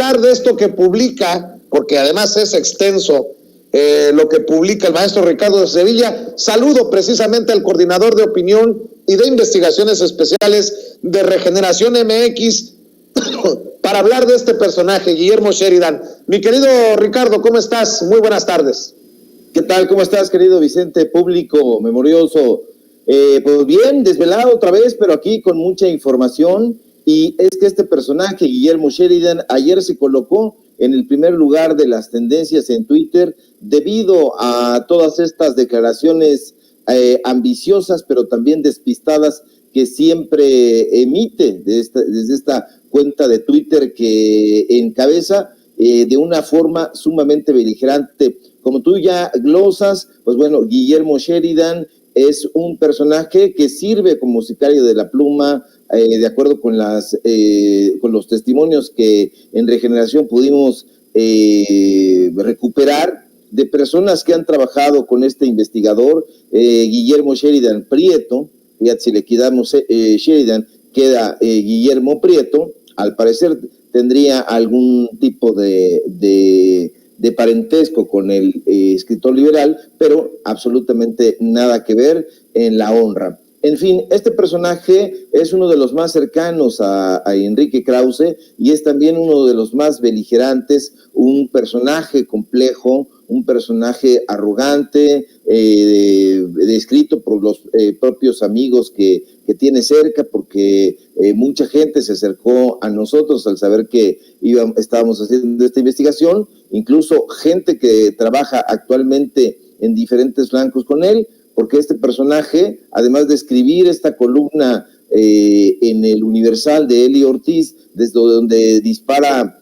hablar de esto que publica, porque además es extenso, lo que publica el maestro Ricardo de Sevilla. Saludo precisamente al coordinador de opinión y de investigaciones especiales de Regeneración MX para hablar de este personaje, Guillermo Sheridan. Mi querido Ricardo, ¿cómo estás? Muy buenas tardes. ¿Qué tal? ¿Cómo estás, querido Vicente? Público memorioso. Pues bien, desvelado otra vez, pero aquí con mucha información. Y es que este personaje, Guillermo Sheridan, ayer se colocó en el primer lugar de las tendencias en Twitter debido a todas estas declaraciones ambiciosas, pero también despistadas que siempre emite desde esta cuenta de Twitter que encabeza de una forma sumamente beligerante. Como tú ya glosas, pues bueno, Guillermo Sheridan es un personaje que sirve como sicario de la pluma, de acuerdo con los testimonios que en Regeneración pudimos recuperar de personas que han trabajado con este investigador, Guillermo Sheridan Prieto. Fíjate, si le quedamos Sheridan, queda Guillermo Prieto. Al parecer tendría algún tipo de parentesco con el escritor liberal, pero absolutamente nada que ver en la honra. En fin, este personaje es uno de los más cercanos a Enrique Krause y es también uno de los más beligerantes, un personaje complejo, un personaje arrogante, descrito por los propios amigos que tiene cerca, porque mucha gente se acercó a nosotros al saber que estábamos haciendo esta investigación, incluso gente que trabaja actualmente en diferentes flancos con él, porque este personaje, además de escribir esta columna en el Universal de Eli Ortiz, desde donde dispara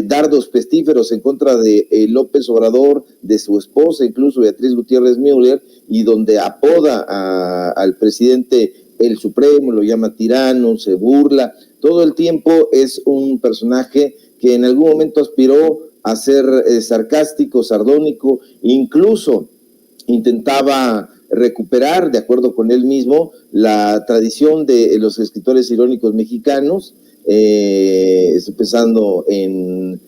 dardos pestíferos en contra de López Obrador, de su esposa, incluso Beatriz Gutiérrez Müller, y donde apoda al presidente el Supremo, lo llama tirano, se burla, todo el tiempo es un personaje que en algún momento aspiró a ser sarcástico, sardónico, incluso intentaba recuperar, de acuerdo con él mismo, la tradición de los escritores irónicos mexicanos, empezando en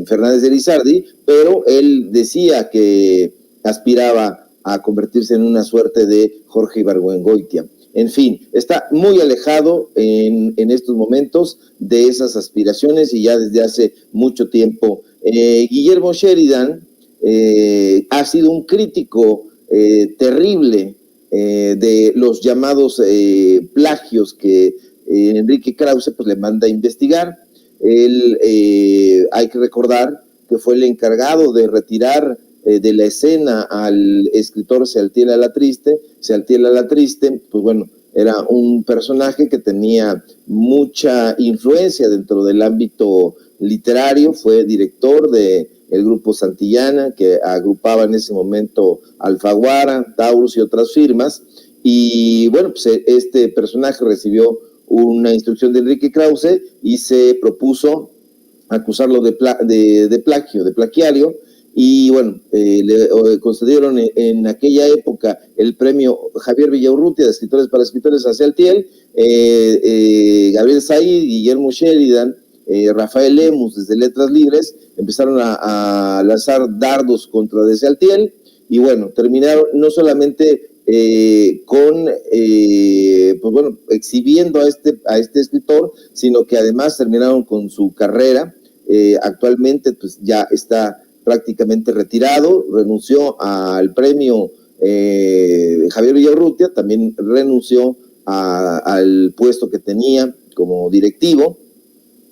Fernández de Lizardi, pero él decía que aspiraba a convertirse en una suerte de Jorge Ibargüengoitia. En fin, está muy alejado en estos momentos de esas aspiraciones y ya desde hace mucho tiempo. Guillermo Sheridan ha sido un crítico terrible de los llamados plagios que Enrique Krause pues le manda a investigar. Él, hay que recordar que fue el encargado de retirar de la escena al escritor Sealtiel Alatriste. Sealtiel Alatriste, pues bueno, era un personaje que tenía mucha influencia dentro del ámbito literario, fue director de el grupo Santillana, que agrupaba en ese momento Alfaguara, Taurus y otras firmas, y bueno, pues este personaje recibió una instrucción de Enrique Krause y se propuso acusarlo de plagio, de plagiario, y bueno, le concedieron en aquella época el premio Javier Villaurrutia de escritores para escritores a Sealtiel, Gabriel Said, Guillermo Sheridan, Rafael Lemus desde Letras Libres empezaron a lanzar dardos contra de Sealtiel y bueno, terminaron no solamente pues bueno, exhibiendo a este escritor, sino que además terminaron con su carrera. Actualmente pues ya está prácticamente retirado, renunció al premio Javier Villaurrutia, también renunció al puesto que tenía como directivo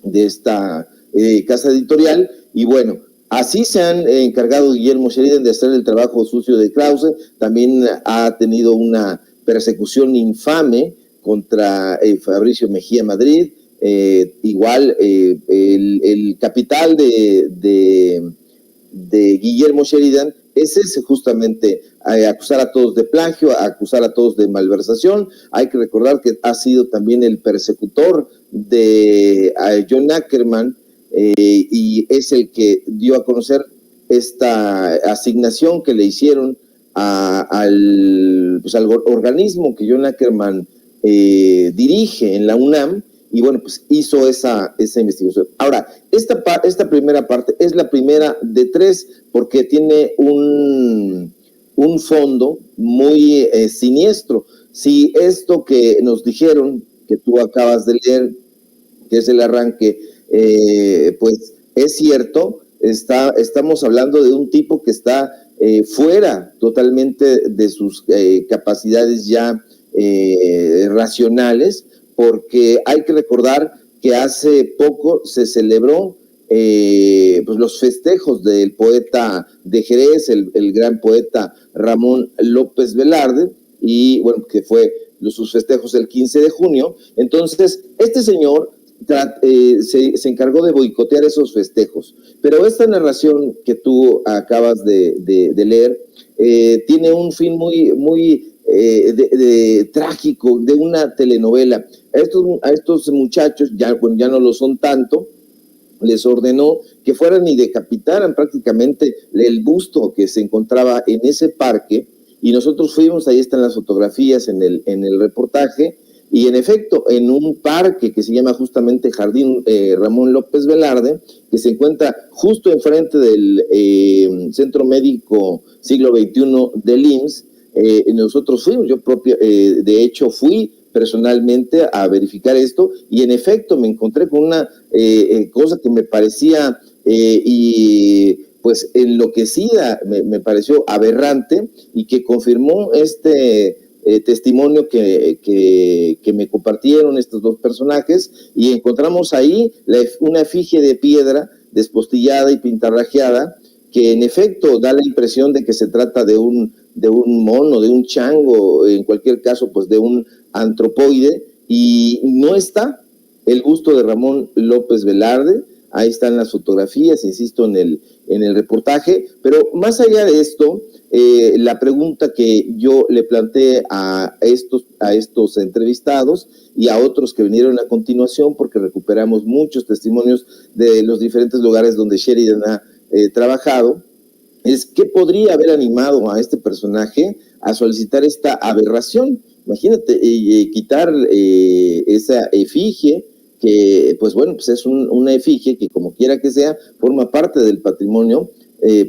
de esta casa editorial, y bueno, así se han encargado Guillermo Sheridan de hacer el trabajo sucio de Krause. También ha tenido una persecución infame contra Fabricio Mejía Madrid, igual el capital de Guillermo Sheridan es ese, justamente acusar a todos de plagio, acusar a todos de malversación. Hay que recordar que ha sido también el persecutor de John Ackerman, y es el que dio a conocer esta asignación que le hicieron al organismo que John Ackerman dirige en la UNAM, y bueno, pues hizo esa investigación. Ahora, esta primera parte es la primera de 3 porque tiene un fondo muy siniestro. Si esto que nos dijeron, que tú acabas de leer, que es el arranque, pues es cierto, estamos hablando de un tipo que está fuera totalmente de sus capacidades ya racionales, porque hay que recordar que hace poco se celebró pues los festejos del poeta de Jerez, el gran poeta Ramón López Velarde, y bueno, que fue sus festejos el 15 de junio. Entonces, este señor se encargó de boicotear esos festejos. Pero esta narración que tú acabas de leer tiene un fin muy trágico, de una telenovela. A estos muchachos, ya no lo son tanto, les ordenó que fueran y decapitaran prácticamente el busto que se encontraba en ese parque, y nosotros fuimos, ahí están las fotografías en el reportaje, y en efecto, en un parque que se llama justamente Jardín Ramón López Velarde, que se encuentra justo enfrente del Centro Médico Siglo XXI del IMSS, nosotros fuimos, yo propio, de hecho fui personalmente a verificar esto, y en efecto me encontré con una cosa que me parecía y pues enloquecida, me pareció aberrante, y que confirmó testimonio que me compartieron estos dos personajes, y encontramos ahí una efigie de piedra despostillada y pintarrajeada, que en efecto da la impresión de que se trata de un mono, de un chango, en cualquier caso pues de un antropoide, y no está el busto de Ramón López Velarde. Ahí están las fotografías, insisto, en el reportaje. Pero más allá de esto, la pregunta que yo le planteé a estos entrevistados y a otros que vinieron a continuación, porque recuperamos muchos testimonios de los diferentes lugares donde Sheridan ha trabajado, es qué podría haber animado a este personaje a solicitar esta aberración. Imagínate, quitar esa efigie, que pues bueno, pues es una efigie que como quiera que sea, forma parte del patrimonio,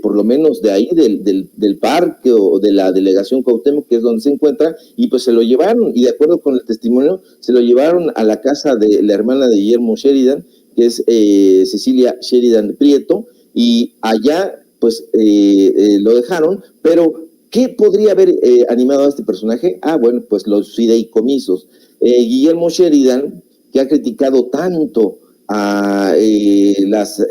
por lo menos de ahí, del parque o de la delegación Cuauhtémoc, que es donde se encuentra, y pues se lo llevaron, y de acuerdo con el testimonio, se lo llevaron a la casa de la hermana de Guillermo Sheridan, que es Cecilia Sheridan Prieto, y allá pues lo dejaron. Pero ¿qué podría haber animado a este personaje? Bueno, pues los fideicomisos. Guillermo Sheridan, que ha criticado tanto a las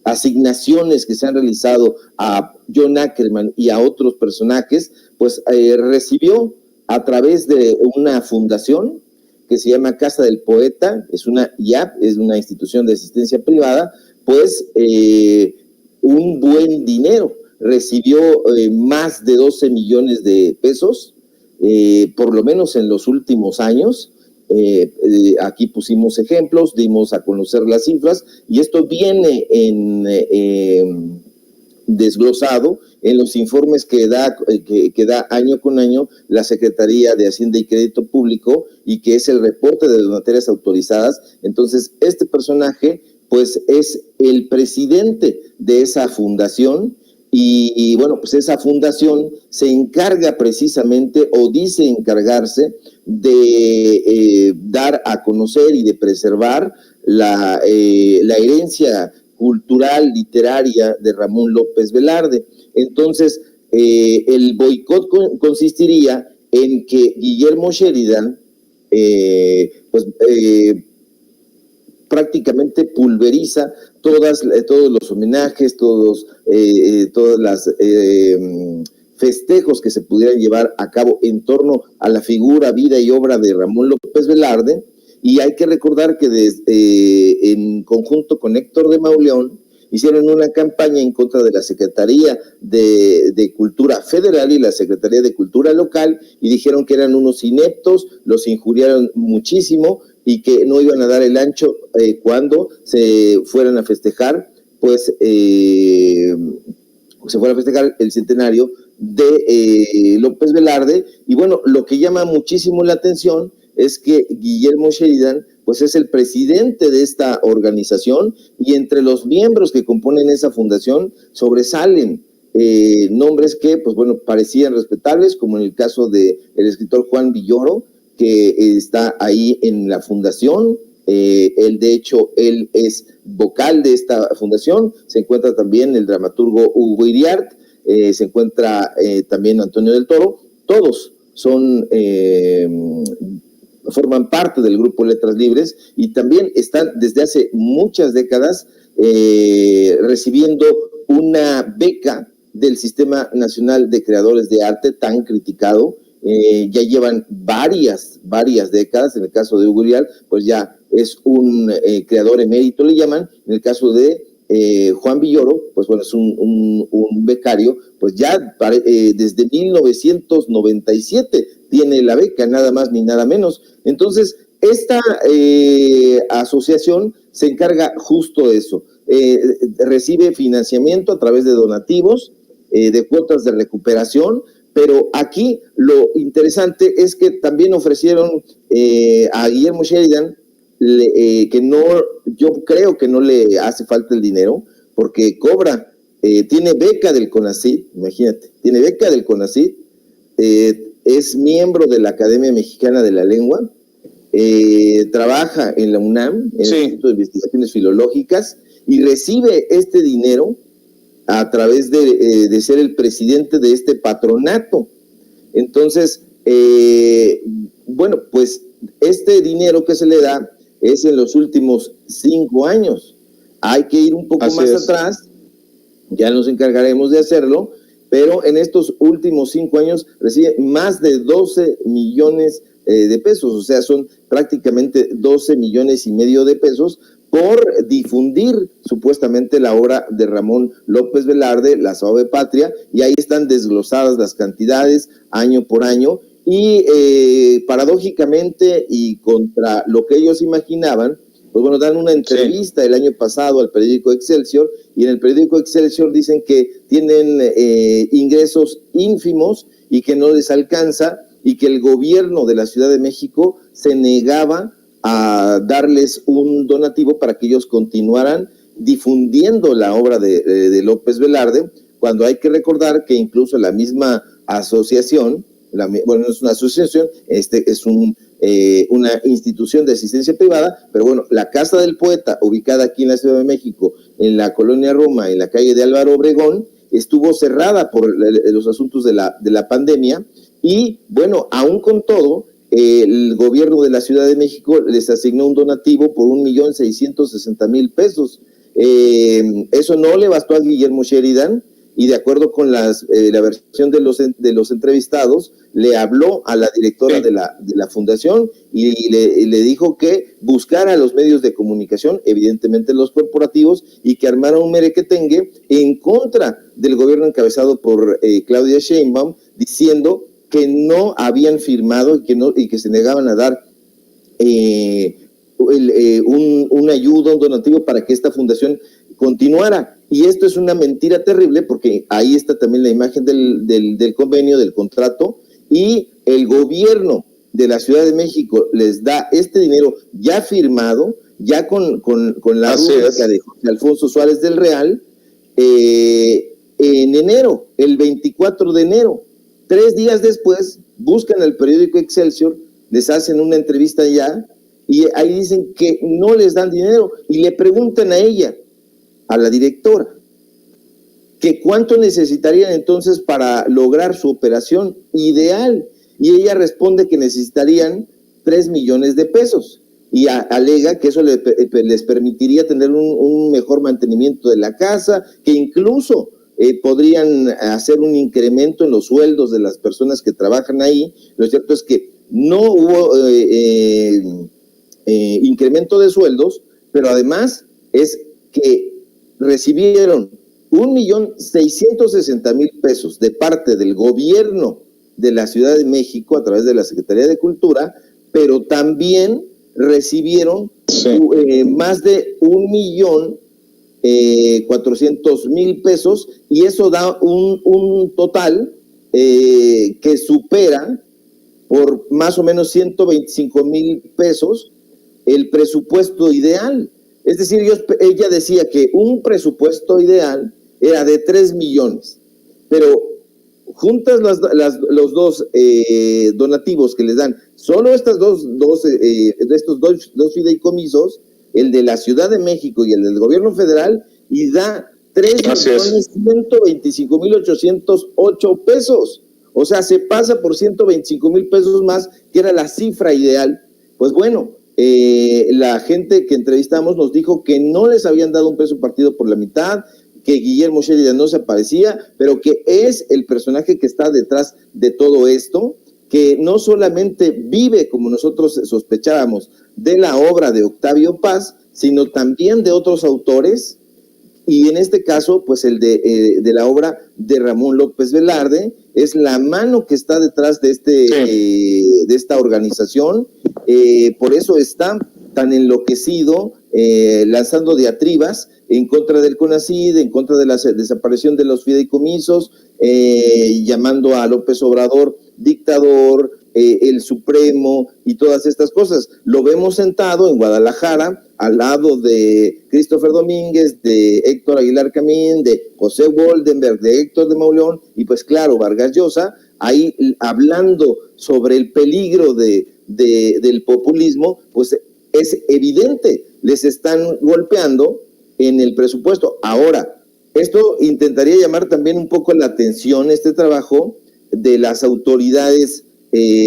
asignaciones que se han realizado a John Ackerman y a otros personajes, pues recibió a través de una fundación que se llama Casa del Poeta, es una IAP, es una institución de asistencia privada, pues un buen dinero. Recibió más de 12 millones de pesos, por lo menos en los últimos años. Aquí pusimos ejemplos, dimos a conocer las cifras, y esto viene desglosado en los informes que da año con año la Secretaría de Hacienda y Crédito Público, y que es el reporte de donatarias autorizadas. Entonces, este personaje pues es el presidente de esa fundación, y bueno, pues esa fundación se encarga precisamente, o dice encargarse, de dar a conocer y de preservar la herencia cultural, literaria de Ramón López Velarde. Entonces, el boicot consistiría en que Guillermo Sheridan prácticamente pulveriza todos los homenajes, todos las festejos que se pudieran llevar a cabo en torno a la figura, vida y obra de Ramón López Velarde. Y hay que recordar que en conjunto con Héctor de Mauleón hicieron una campaña en contra de la Secretaría de Cultura Federal y la Secretaría de Cultura Local, y dijeron que eran unos ineptos, los injuriaron muchísimo, y que no iban a dar el ancho cuando se fueran a festejar, pues se fuera a festejar el centenario de López Velarde. Y bueno, lo que llama muchísimo la atención es que Guillermo Sheridan pues es el presidente de esta organización, y entre los miembros que componen esa fundación sobresalen nombres que pues bueno parecían respetables, como en el caso de el escritor Juan Villoro, que está ahí en la fundación. Él es vocal de esta fundación. Se encuentra también el dramaturgo Hugo Iriart, se encuentra también Antonio del Toro. Todos forman parte del grupo Letras Libres, y también están desde hace muchas décadas recibiendo una beca del Sistema Nacional de Creadores de Arte, tan criticado. Ya llevan varias décadas. En el caso de Hugo Iriart, pues ya es un creador emérito, le llaman. En el caso de Juan Villoro, pues bueno, es un becario, pues ya desde 1997 tiene la beca, nada más ni nada menos. Entonces, esta asociación se encarga justo de eso. Recibe financiamiento a través de donativos, de cuotas de recuperación, pero aquí lo interesante es que también ofrecieron a Guillermo Sheridan, que no, yo creo que no le hace falta el dinero, porque cobra, tiene beca del CONACYT, imagínate, tiene beca del CONACYT, es miembro de la Academia Mexicana de la Lengua, trabaja en la UNAM, en el Instituto de Investigaciones Filológicas, y recibe este dinero a través de ser el presidente de este patronato. Entonces, bueno, pues este dinero que se le da es en los últimos 5 años. Hay que ir un poco más atrás, ya nos encargaremos de hacerlo, pero en estos últimos 5 años recibe más de 12 millones de pesos, o sea, son prácticamente 12 millones y medio de pesos por difundir supuestamente la obra de Ramón López Velarde, La Suave Patria, y ahí están desglosadas las cantidades año por año, y paradójicamente y contra lo que ellos imaginaban, pues bueno, dan una entrevista el año pasado al periódico Excelsior, y en el periódico Excelsior dicen que tienen ingresos ínfimos y que no les alcanza, y que el gobierno de la Ciudad de México se negaba a darles un donativo para que ellos continuaran difundiendo la obra de López Velarde, cuando hay que recordar que incluso la misma asociación, bueno, no es una asociación, es una institución de asistencia privada, pero bueno, la Casa del Poeta, ubicada aquí en la Ciudad de México, en la colonia Roma, en la calle de Álvaro Obregón, estuvo cerrada por los asuntos de la pandemia, y bueno, aún con todo, el gobierno de la Ciudad de México les asignó un donativo por 1,660,000 pesos. Eso no le bastó a Guillermo Sheridan, y de acuerdo con la versión de los entrevistados, le habló a la directora de la fundación y le dijo que buscara a los medios de comunicación, evidentemente los corporativos, y que armara un merequetengue en contra del gobierno encabezado por Claudia Sheinbaum, diciendo que no habían firmado y que se negaban a dar una ayuda, un donativo para que esta fundación continuara. Y esto es una mentira terrible, porque ahí está también la imagen del convenio, del contrato, y el gobierno de la Ciudad de México les da este dinero ya firmado, ya con la rúbrica de Alfonso Suárez del Real, en enero, el 24 de enero. 3 días después, buscan al periódico Excelsior, les hacen una entrevista ya, y ahí dicen que no les dan dinero, y le preguntan a ella, a la directora, que cuánto necesitarían entonces para lograr su operación ideal, y ella responde que necesitarían 3 millones de pesos, y alega que eso les permitiría tener un mejor mantenimiento de la casa, que incluso podrían hacer un incremento en los sueldos de las personas que trabajan ahí. Lo cierto es que no hubo incremento de sueldos, pero además es que recibieron 1,660,000 pesos de parte del gobierno de la Ciudad de México a través de la Secretaría de Cultura, pero también recibieron más de 1,400,000 pesos, y eso da un total que supera por más o menos 125,000 pesos el presupuesto ideal. Es decir, ella decía que un presupuesto ideal era de 3 millones, pero juntas los dos donativos que les dan, solo estos dos fideicomisos, el de la Ciudad de México y el del gobierno federal, y da 3.125.808 pesos. O sea, se pasa por 125,000 pesos más, que era la cifra ideal. Pues bueno, la gente que entrevistamos nos dijo que no les habían dado un peso partido por la mitad, que Guillermo Sheridan no se aparecía, pero que es el personaje que está detrás de todo esto, que no solamente vive, como nosotros sospechábamos, de la obra de Octavio Paz, sino también de otros autores, y en este caso, pues el de la obra de Ramón López Velarde, es la mano que está detrás de de esta organización. Por eso está tan enloquecido, lanzando diatribas en contra del CONACYT, en contra de la desaparición de los fideicomisos, llamando a López Obrador dictador, el Supremo y todas estas cosas. Lo vemos sentado en Guadalajara, al lado de Christopher Domínguez, de Héctor Aguilar Camín, de José Woldenberg, de Héctor de Mauleón, y pues claro, Vargas Llosa, ahí hablando sobre el peligro del populismo, pues es evidente, les están golpeando en el presupuesto. Ahora, esto intentaría llamar también un poco la atención, este trabajo de las autoridades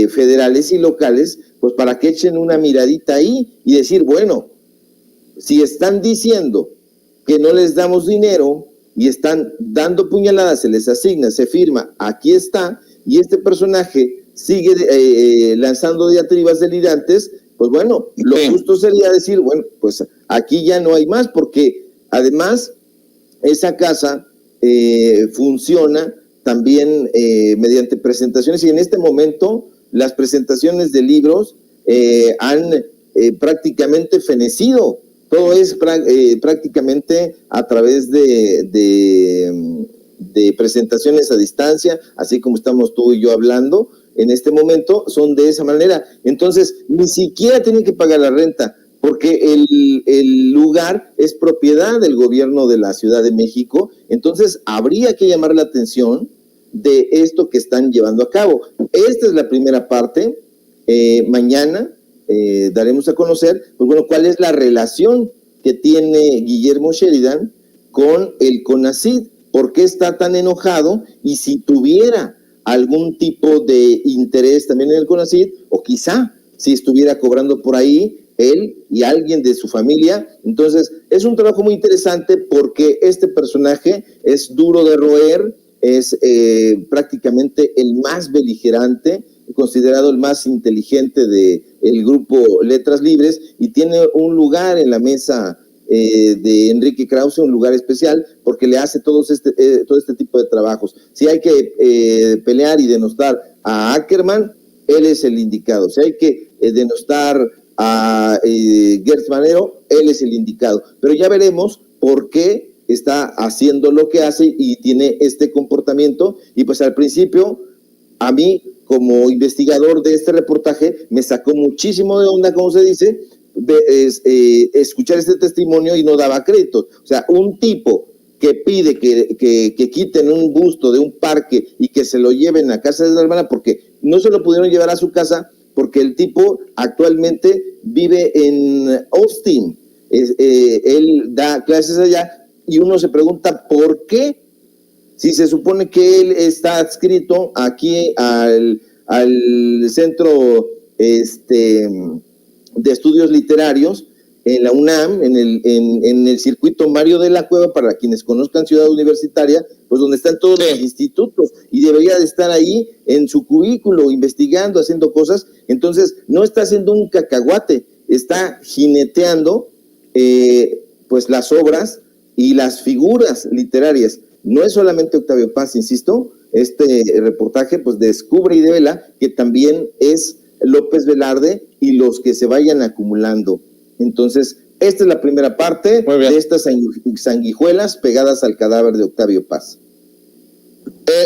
federales y locales, pues para que echen una miradita ahí y decir, bueno, si están diciendo que no les damos dinero y están dando puñaladas, se les asigna, se firma, aquí está, y este personaje sigue lanzando diatribas delirantes, pues bueno, lo justo sería decir, bueno, pues aquí ya no hay más, porque además esa casa funciona también mediante presentaciones, y en este momento las presentaciones de libros han prácticamente fenecido. Todo es prácticamente a través de presentaciones a distancia, así como estamos tú y yo hablando en este momento, son de esa manera. Entonces, ni siquiera tienen que pagar la renta, porque el lugar es propiedad del gobierno de la Ciudad de México. Entonces, habría que llamar la atención de esto que están llevando a cabo. Esta es la primera parte. Mañana daremos a conocer, pues bueno, cuál es la relación que tiene Guillermo Sheridan con el CONACYT, por qué está tan enojado, y si tuviera algún tipo de interés también en el CONACYT, o quizá si estuviera cobrando por ahí él y alguien de su familia. Entonces, es un trabajo muy interesante porque este personaje es duro de roer, es prácticamente el más beligerante, considerado el más inteligente del grupo Letras Libres, y tiene un lugar en la mesa de Enrique Krause, un lugar especial, porque le hace todo este tipo de trabajos. Si hay que pelear y denostar a Ackerman, él es el indicado. Si hay que denostar a Gertz Manero, él es el indicado. Pero ya veremos por qué está haciendo lo que hace y tiene este comportamiento. Y pues al principio, a mí, como investigador de este reportaje, me sacó muchísimo de onda, como se dice, escuchar este testimonio, y no daba crédito. O sea, un tipo que pide que quiten un busto de un parque y que se lo lleven a casa de la hermana, porque no se lo pudieron llevar a su casa, porque el tipo actualmente vive en Austin. Él da clases allá, y uno se pregunta por qué, si se supone que él está adscrito aquí al Centro de Estudios Literarios en la UNAM, en el circuito Mario de la Cueva, para quienes conozcan Ciudad Universitaria, pues donde están todos los institutos, y debería de estar ahí en su cubículo investigando, haciendo cosas. Entonces no está haciendo un cacahuate, está jineteando pues las obras y las figuras literarias. No es solamente Octavio Paz, insisto, este reportaje pues descubre y devela que también es López Velarde y los que se vayan acumulando. Entonces, esta es la primera parte de estas sanguijuelas pegadas al cadáver de Octavio Paz.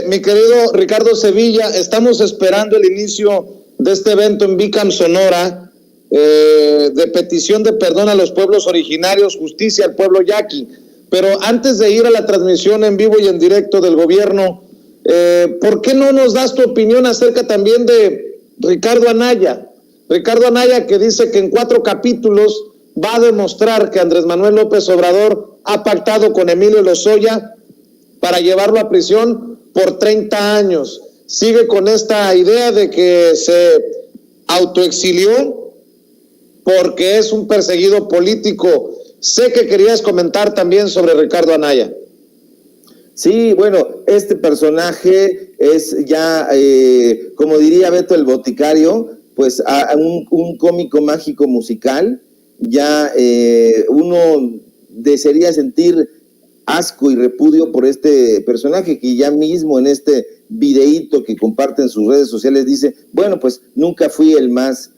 Mi querido Ricardo Sevilla, estamos esperando el inicio de este evento en Bicam, Sonora, de petición de perdón a los pueblos originarios, justicia al pueblo yaqui. Pero antes de ir a la transmisión en vivo y en directo del gobierno, ¿por qué no nos das tu opinión acerca también de Ricardo Anaya? Ricardo Anaya, que dice que en 4 capítulos va a demostrar que Andrés Manuel López Obrador ha pactado con Emilio Lozoya para llevarlo a prisión por 30 años. Sigue con esta idea de que se autoexilió porque es un perseguido político. Sé que querías comentar también sobre Ricardo Anaya. Sí, bueno, este personaje es ya, como diría Beto el Boticario, pues un cómico mágico musical. Ya uno desearía sentir asco y repudio por este personaje que ya mismo en este videíto que comparte en sus redes sociales dice, bueno, pues nunca fui el más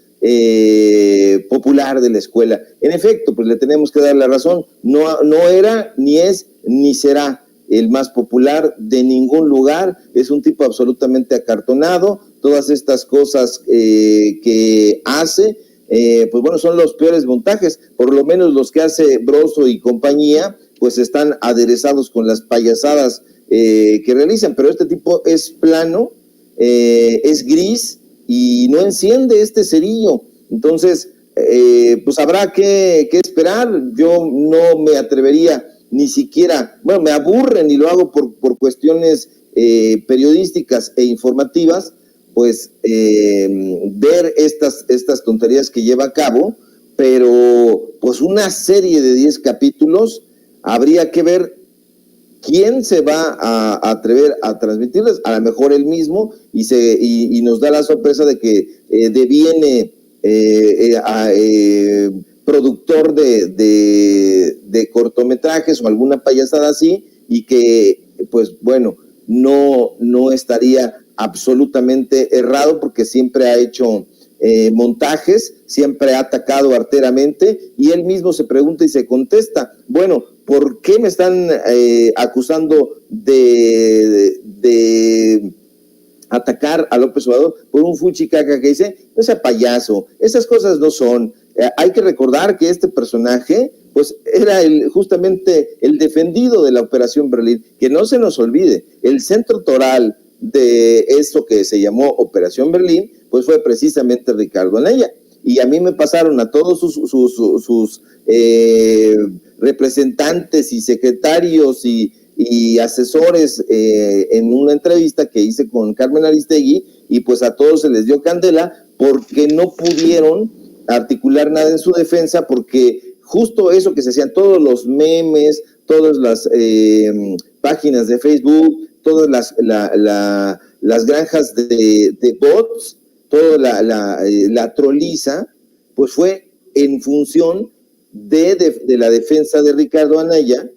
popular de la escuela. En efecto, pues le tenemos que dar la razón, no era, ni es, ni será el más popular de ningún lugar, es un tipo absolutamente acartonado, todas estas cosas que hace, pues bueno, son los peores montajes, por lo menos los que hace Broso y compañía, pues están aderezados con las payasadas que realizan, pero este tipo es plano, es gris y no enciende este cerillo. Entonces, pues habrá que esperar. Yo no me atrevería ni siquiera, bueno, me aburren y lo hago por cuestiones periodísticas e informativas, pues ver estas tonterías que lleva a cabo, pero pues una serie de 10 capítulos, habría que ver quién se va a atrever a transmitirles, a lo mejor él mismo, y nos da la sorpresa de que deviene productor de cortometrajes o alguna payasada así, y que, pues bueno, no estaría absolutamente errado, porque siempre ha hecho montajes, siempre ha atacado arteramente, y él mismo se pregunta y se contesta, bueno, ¿por qué me están acusando de atacar a López Obrador por un fuchicaca que dice, no sea payaso, esas cosas no son? Hay que recordar que este personaje, pues era justamente el defendido de la Operación Berlín, que no se nos olvide, el centro toral de esto que se llamó Operación Berlín, pues fue precisamente Ricardo Anaya. Y a mí me pasaron a todos sus representantes y secretarios y asesores en una entrevista que hice con Carmen Aristegui, y pues a todos se les dio candela porque no pudieron articular nada en su defensa, porque justo eso que se hacían, todos los memes, todas las páginas de Facebook, todas las granjas de bots, toda la troliza, pues fue en función de la defensa de Ricardo Anaya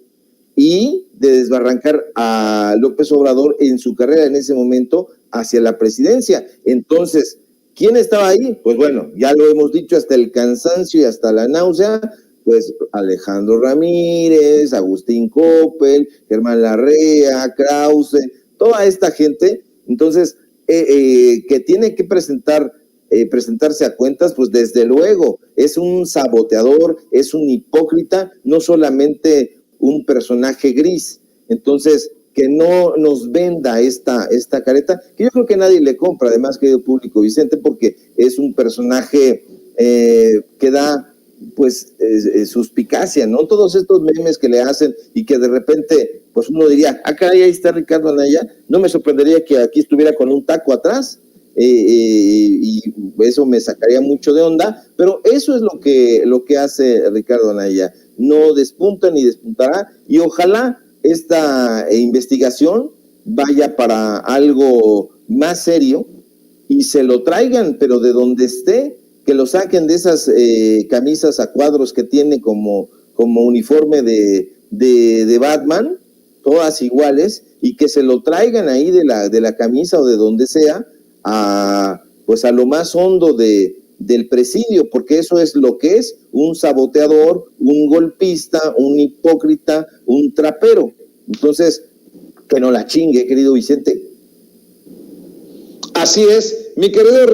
y de desbarrancar a López Obrador en su carrera en ese momento hacia la presidencia. Entonces, ¿quién estaba ahí? Pues bueno, ya lo hemos dicho hasta el cansancio y hasta la náusea, pues Alejandro Ramírez, Agustín Coppel, Germán Larrea, Krause, toda esta gente. Entonces, que tiene que presentarse a cuentas, pues desde luego es un saboteador, es un hipócrita, no solamente un personaje gris. Entonces, que no nos venda esta careta, que yo creo que nadie le compra, además, querido público Vicente, porque es un personaje que da pues suspicacia, ¿no? Todos estos memes que le hacen y que de repente pues uno diría, caray, ahí está Ricardo Anaya, no me sorprendería que aquí estuviera con un taco atrás, y eso me sacaría mucho de onda, pero eso es lo que hace Ricardo Anaya, no despunta ni despuntará, y ojalá esta investigación vaya para algo más serio y se lo traigan, pero de donde esté, que lo saquen de esas camisas a cuadros que tiene como uniforme de Batman, todas iguales, y que se lo traigan ahí de la camisa o de donde sea, pues a lo más hondo del presidio, porque eso es lo que es, un saboteador, un golpista, un hipócrita, un trapero. Entonces, que no la chingue, querido Vicente. Así es, mi querido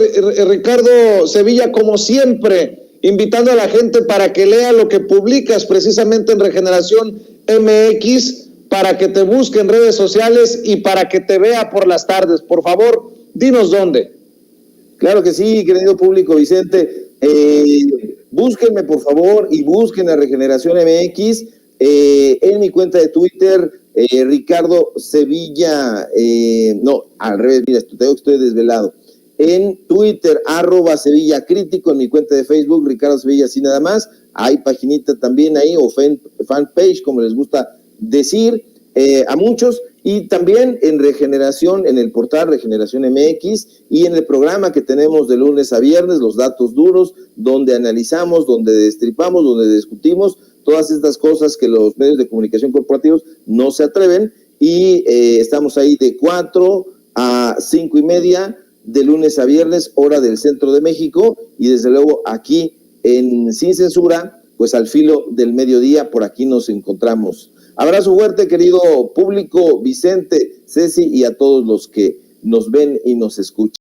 Ricardo Sevilla, como siempre, invitando a la gente para que lea lo que publicas precisamente en Regeneración MX, para que te busque en redes sociales y para que te vea por las tardes. Por favor, dinos dónde. Claro que sí, querido público Vicente. Búsquenme, por favor, y busquen a Regeneración MX en mi cuenta de Twitter, Ricardo Sevilla, no, al revés, mira, te digo que estoy desvelado. En Twitter, @Sevilla Crítico, en mi cuenta de Facebook, Ricardo Sevilla, así nada más. Hay paginita también ahí, o fanpage, como les gusta decir a muchos, y también en Regeneración, en el portal Regeneración MX, y en el programa que tenemos de lunes a viernes, Los Datos Duros, donde analizamos, donde destripamos, donde discutimos todas estas cosas que los medios de comunicación corporativos no se atreven, y estamos ahí de 4 a 5 y media, de lunes a viernes, hora del centro de México, y desde luego aquí en Sin Censura, pues al filo del mediodía, por aquí nos encontramos. Abrazo fuerte, querido público, Vicente, Ceci, y a todos los que nos ven y nos escuchan.